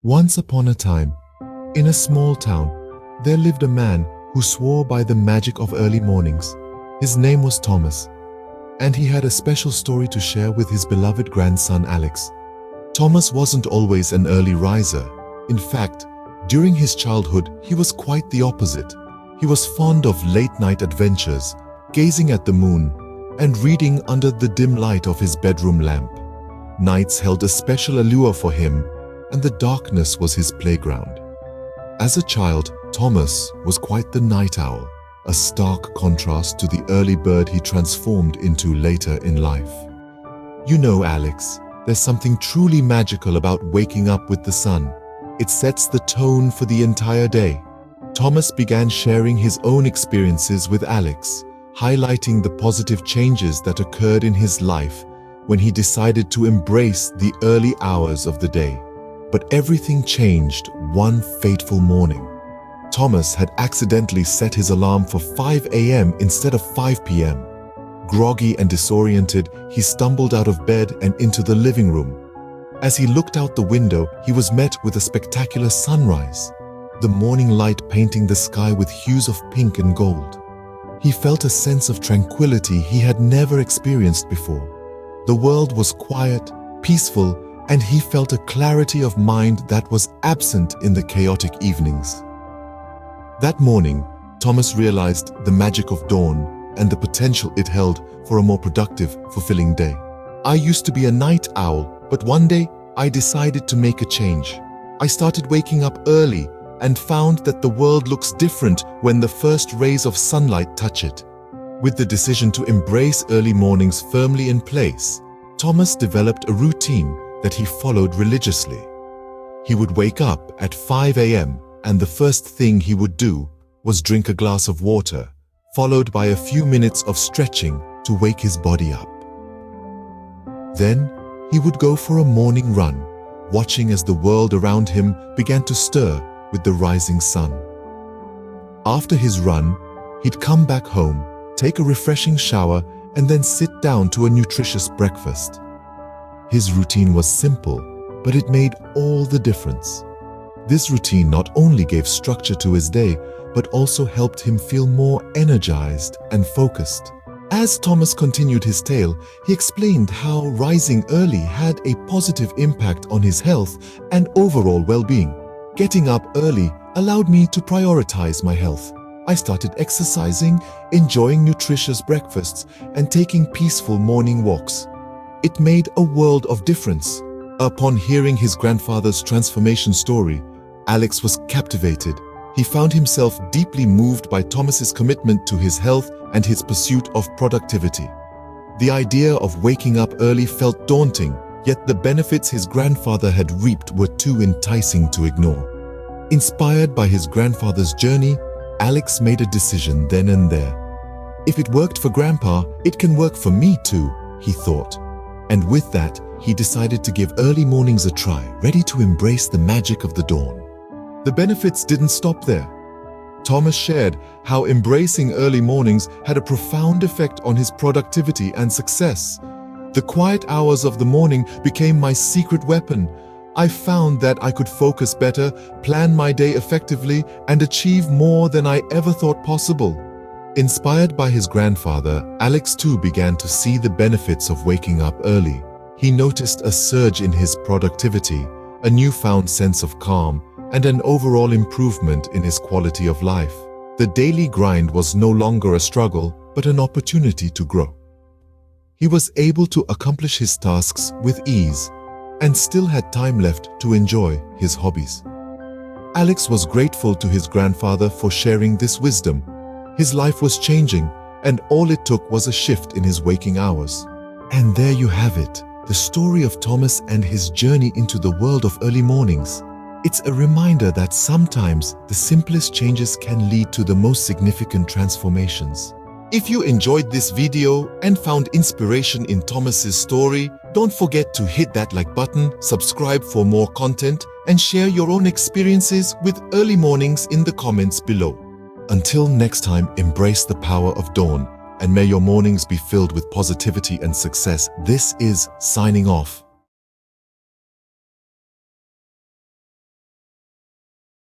Once upon a time, in a small town, there lived a man who swore by the magic of early mornings. His name was Thomas, and he had a special story to share with his beloved grandson Alex. Thomas wasn't always an early riser. In fact, during his childhood, he was quite the opposite. He was fond of late-night adventures, gazing at the moon, and reading under the dim light of his bedroom lamp. Nights held a special allure for him, and the darkness was his playground. As a child, Thomas was quite the night owl, a stark contrast to the early bird he transformed into later in life. You know, Alex, there's something truly magical about waking up with the sun. It sets the tone for the entire day. Thomas began sharing his own experiences with Alex, highlighting the positive changes that occurred in his life when he decided to embrace the early hours of the day. But everything changed one fateful morning. Thomas had accidentally set his alarm for 5 a.m. instead of 5 p.m. Groggy and disoriented, he stumbled out of bed and into the living room. As he looked out the window, he was met with a spectacular sunrise, the morning light painting the sky with hues of pink and gold. He felt a sense of tranquility he had never experienced before. The world was quiet, peaceful, and he felt a clarity of mind that was absent in the chaotic evenings. That morning, Thomas realized the magic of dawn and the potential it held for a more productive, fulfilling day. I used to be a night owl, but one day I decided to make a change. I started waking up early and found that the world looks different when the first rays of sunlight touch it. With the decision to embrace early mornings firmly in place, Thomas developed a routine that he followed religiously. He would wake up at 5 a.m. and the first thing he would do was drink a glass of water, followed by a few minutes of stretching to wake his body up. Then he would go for a morning run, watching as the world around him began to stir with the rising sun. After his run, he'd come back home, take a refreshing shower, and then sit down to a nutritious breakfast. His routine was simple, but it made all the difference. This routine not only gave structure to his day, but also helped him feel more energized and focused. As Thomas continued his tale, he explained how rising early had a positive impact on his health and overall well-being. Getting up early allowed me to prioritize my health. I started exercising, enjoying nutritious breakfasts, and taking peaceful morning walks. It made a world of difference. Upon hearing his grandfather's transformation story, Alex was captivated. He found himself deeply moved by Thomas's commitment to his health and his pursuit of productivity. The idea of waking up early felt daunting, yet the benefits his grandfather had reaped were too enticing to ignore. Inspired by his grandfather's journey, Alex made a decision then and there. If it worked for Grandpa, it can work for me too, he thought. And with that, he decided to give early mornings a try, ready to embrace the magic of the dawn. The benefits didn't stop there. Thomas shared how embracing early mornings had a profound effect on his productivity and success. The quiet hours of the morning became my secret weapon. I found that I could focus better, plan my day effectively, and achieve more than I ever thought possible. Inspired by his grandfather, Alex too began to see the benefits of waking up early. He noticed a surge in his productivity, a newfound sense of calm, and an overall improvement in his quality of life. The daily grind was no longer a struggle, but an opportunity to grow. He was able to accomplish his tasks with ease and still had time left to enjoy his hobbies. Alex was grateful to his grandfather for sharing this wisdom. His life was changing, and all it took was a shift in his waking hours. And there you have it, the story of Thomas and his journey into the world of early mornings. It's a reminder that sometimes the simplest changes can lead to the most significant transformations. If you enjoyed this video and found inspiration in Thomas's story, don't forget to hit that like button, subscribe for more content, and share your own experiences with early mornings in the comments below. Until next time, embrace the power of dawn, and may your mornings be filled with positivity and success. This is signing off.